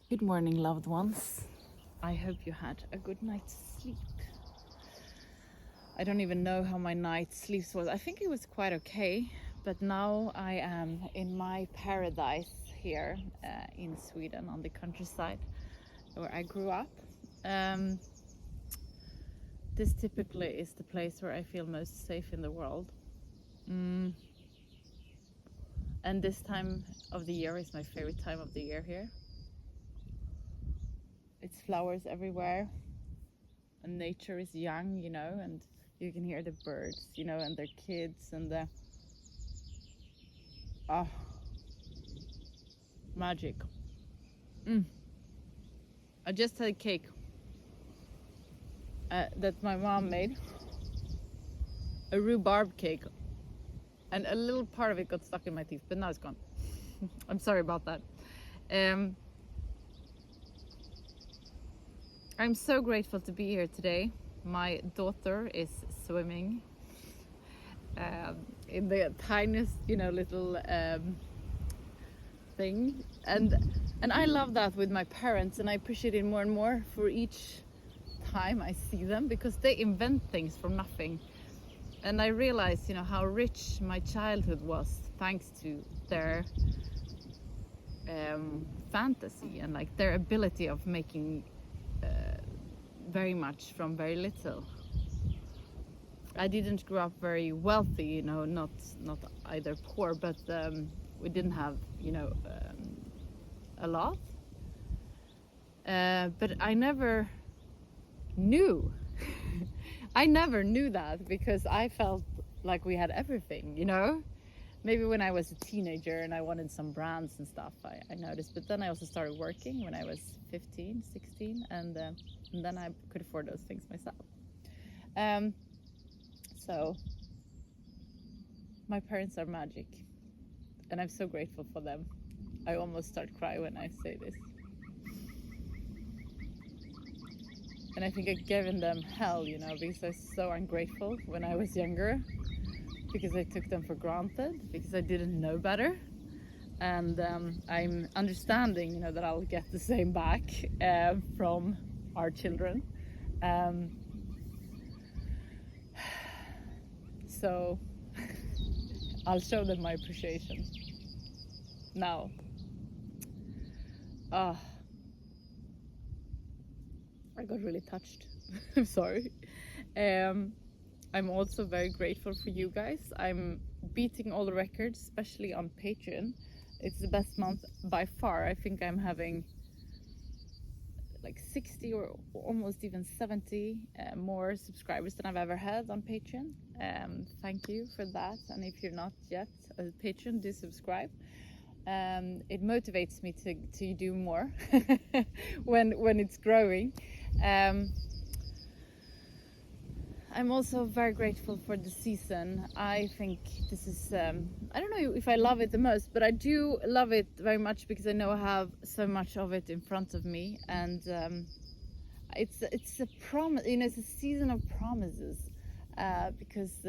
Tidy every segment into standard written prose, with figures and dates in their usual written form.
Good morning, loved ones. I hope you had a good night's sleep. I don't even know how my night's sleep was. I think it was quite okay, but now I am in my paradise here in Sweden on the countryside where I grew up. This typically is the place where I feel most safe in the world. And this time of the year is my favorite time of the year here. It's flowers everywhere, and nature is young, and you can hear the birds, and their kids, and the magic. I just had a cake that my mom made, a rhubarb cake, and a little part of it got stuck in my teeth, but now it's gone. I'm sorry about that. I'm so grateful to be here today. My daughter is swimming in the tiniest, little thing, and I love that with my parents, and I appreciate it more and more for each time I see them, because they invent things from nothing, and I realize, how rich my childhood was thanks to their fantasy and like their ability of making very much from very little. I didn't grow up very wealthy, not either poor, but we didn't have, a lot. But I never knew. I never knew that, because I felt like we had everything, Maybe when I was a teenager and I wanted some brands and stuff, I noticed. But then I also started working when I was 15, 16, and then I could afford those things myself. So my parents are magic, and I'm so grateful for them. I almost start crying when I say this. And I think I've given them hell, because I was so ungrateful when I was younger, because I took them for granted, because I didn't know better. And I'm understanding, that I'll get the same back from our children. So I'll show them my appreciation now. I got really touched. I'm sorry. I'm also very grateful for you guys. I'm beating all the records, especially on Patreon. It's the best month by far. I think I'm having like 60 or almost even 70 more subscribers than I've ever had on Patreon. Thank you for that. And if you're not yet a patron, do subscribe. It motivates me to do more when it's growing. I'm also very grateful for the season. I think this is, I don't know if I love it the most, but I do love it very much because I know I have so much of it in front of me. And it's a promise, it's a season of promises, because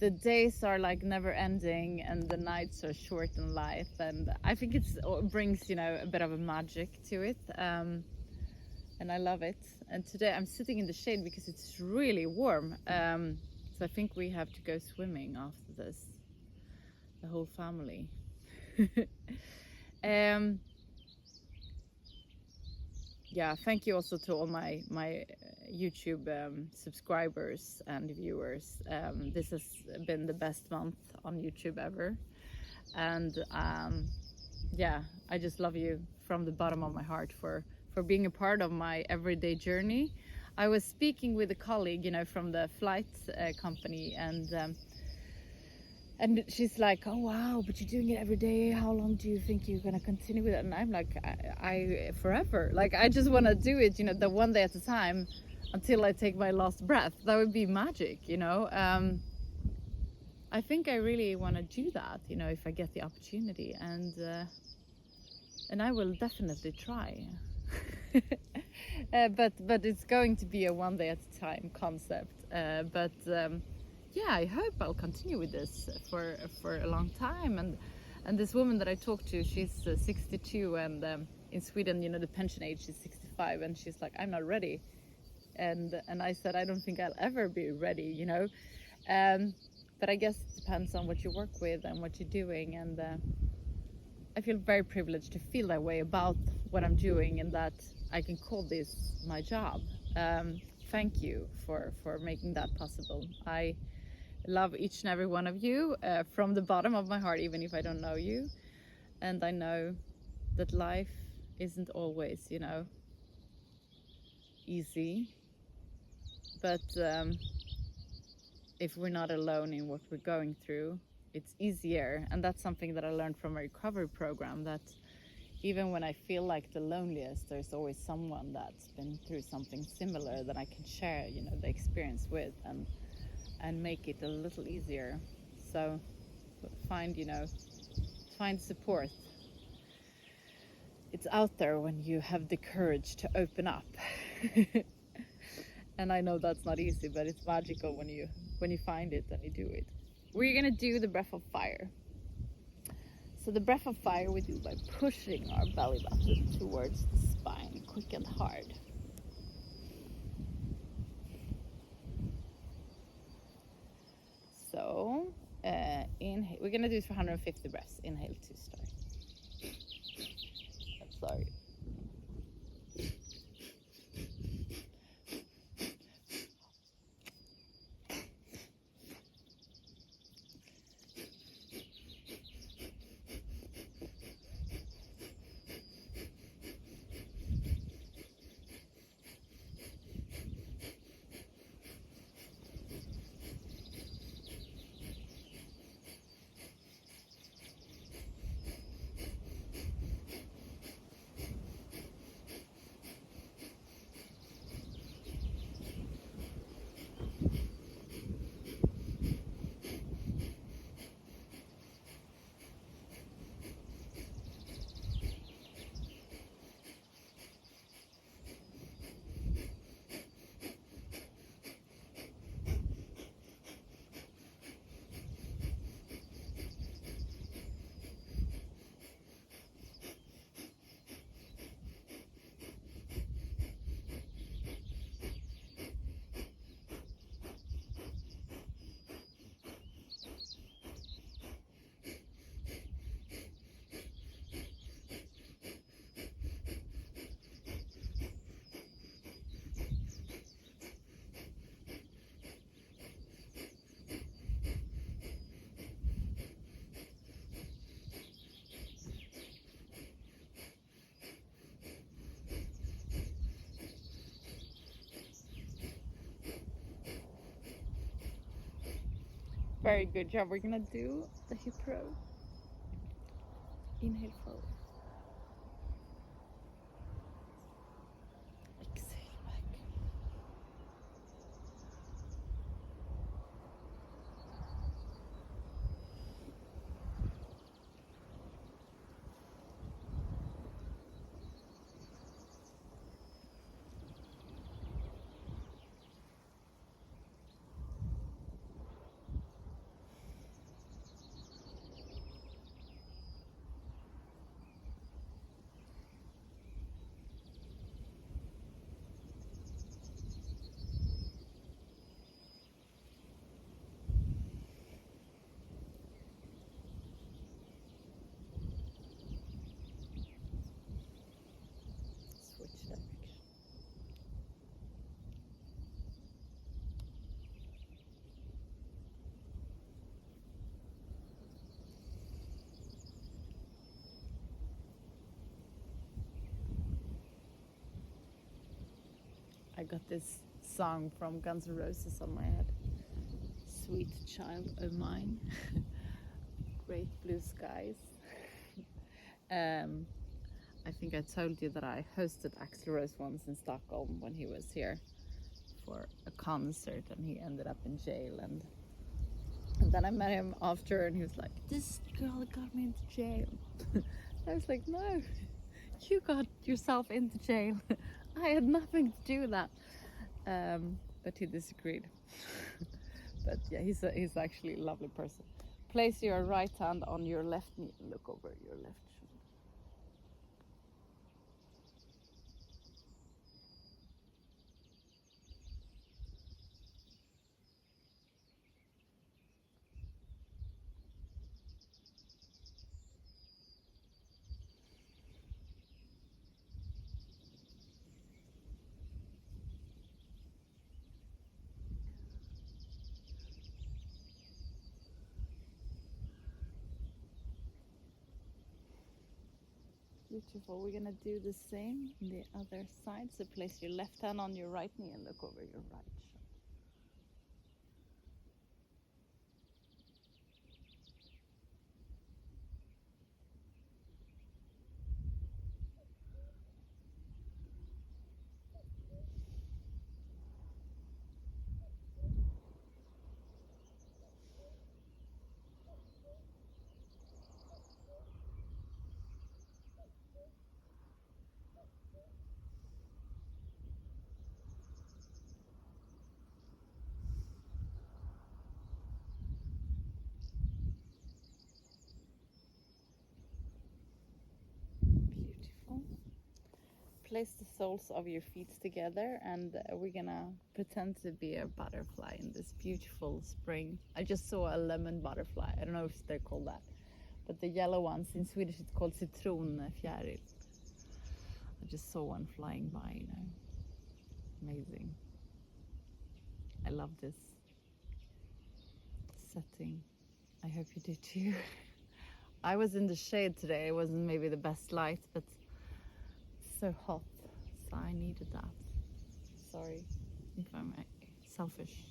the days are like never ending and the nights are short in life. And I think it brings, a bit of a magic to it. And I love it. And today I'm sitting in the shade because it's really warm. So I think we have to go swimming after this, the whole family. Yeah, thank you also to all my YouTube subscribers and viewers. This has been the best month on YouTube ever. And yeah, I just love you from the bottom of my heart for being a part of my everyday journey. I was speaking with a colleague, from the flight company, and she's like, "Oh wow, but you're doing it every day. How long do you think you're gonna continue with it?" And I'm like, I forever. Like, I just want to do it, the one day at a time until I take my last breath. That would be magic, I think I really want to do that, if I get the opportunity, and I will definitely try. But it's going to be a one day at a time concept. Yeah, I hope I'll continue with this for a long time. And this woman that I talked to, she's 62, and in Sweden, you know, the pension age is 65, and she's like, I'm not ready. And I said, I don't think I'll ever be ready, you know. But I guess it depends on what you work with and what you're doing. And I feel very privileged to feel that way about what I'm doing, and that I can call this my job. Thank you for making that possible. I love each and every one of you from the bottom of my heart, even if I don't know you. And I know that life isn't always, you know, easy. But if we're not alone in what we're going through, it's easier. And that's something that I learned from a recovery program, that even when I feel like the loneliest, there's always someone that's been through something similar that I can share, you know, the experience with, and make it a little easier. So find support. It's out there when you have the courage to open up. And I know that's not easy, but it's magical when you find it and you do it. We're gonna do the breath of fire. So the breath of fire we do by pushing our belly button towards the spine, quick and hard. So inhale. We're gonna do it for 150 breaths. Inhale to start. I'm sorry. Very good job. We're gonna do the hip row. Inhale forward. Exhale back. Switch direction. I got this song from Guns N' Roses on my head. Sweet child of mine. Great blue skies. I think I told you that I hosted Axl Rose once in Stockholm when he was here for a concert, and he ended up in jail. And then I met him after, and he was like, "This girl got me into jail." I was like, "No, you got yourself into jail. I had nothing to do with that." But he disagreed. But yeah, he's actually a lovely person. Place your right hand on your left knee and look over your left shoulder. Beautiful. We're gonna do the same on the other side. So place your left hand on your right knee and look over your right shoulder. Beautiful. Place the soles of your feet together, and we're gonna pretend to be a butterfly in this beautiful spring. I just saw a lemon butterfly. I don't know if they're called that, but the yellow ones in Swedish it's called citronfjäril. I just saw one flying by, you know. Amazing. I love this setting. I hope you do too. I was in the shade today. It wasn't maybe the best light, but it's so hot, so I needed that. Sorry if I'm selfish.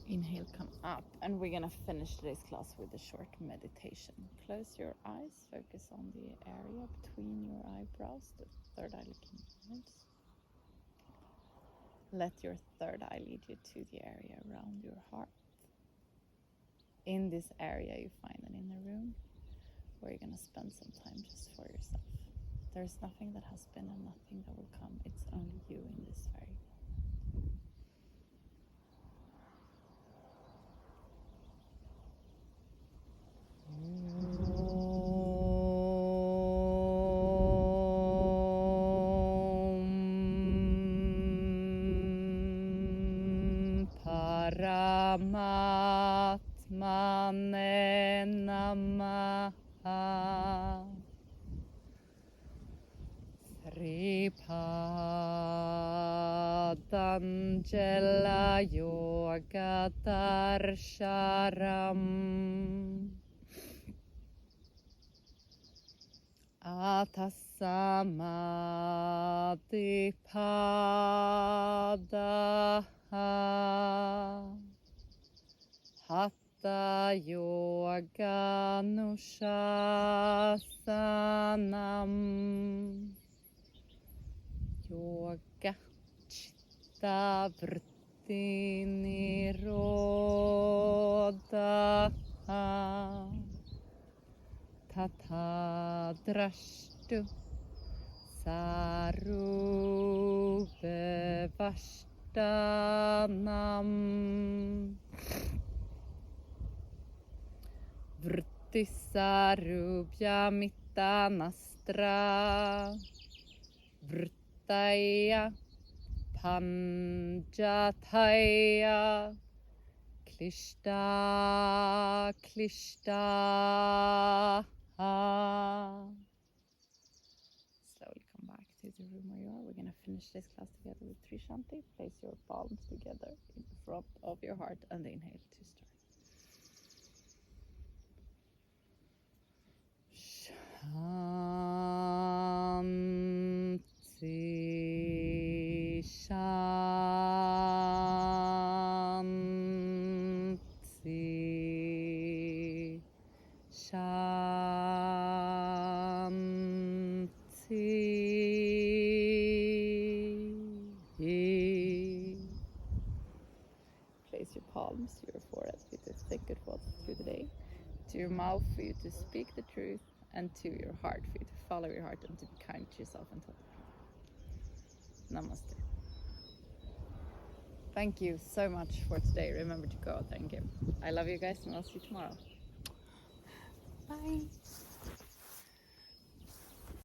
Inhale, come up, and we're gonna finish today's class with a short meditation. Close your eyes, focus on the area between your eyebrows, the third eye looking inwards. Let your third eye lead you to the area around your heart. In this area you find an inner room where you're gonna spend some time just for yourself. There's nothing that has been and nothing that will come. It's only you in this very moment. Paramatmane Namaha. Sripadanjala Yoga Darsharam Atasamadipadaha Hatha Yoga Nushasanam Yoga Chitta Vritti Nirodha Tata Drashtu Sarube Vashtanam Vritti Sarubhya Mittanastra Vrittaya Panjataya Klishta Klishta. Slowly come back to the room where you are. We're going to finish this class together with Tri Shanti. Place your palms together in front of your heart and inhale to start. Shanti, Shanti, Shanti. Place your palms to your forehead for you to think good thoughts through the day, to your mouth for you to speak the truth, and to your heart for you to follow your heart and to be kind to yourself and to other people. Namaste. Thank you so much for today. Remember to go out there and give. I love you guys, and I'll see you tomorrow. Bye.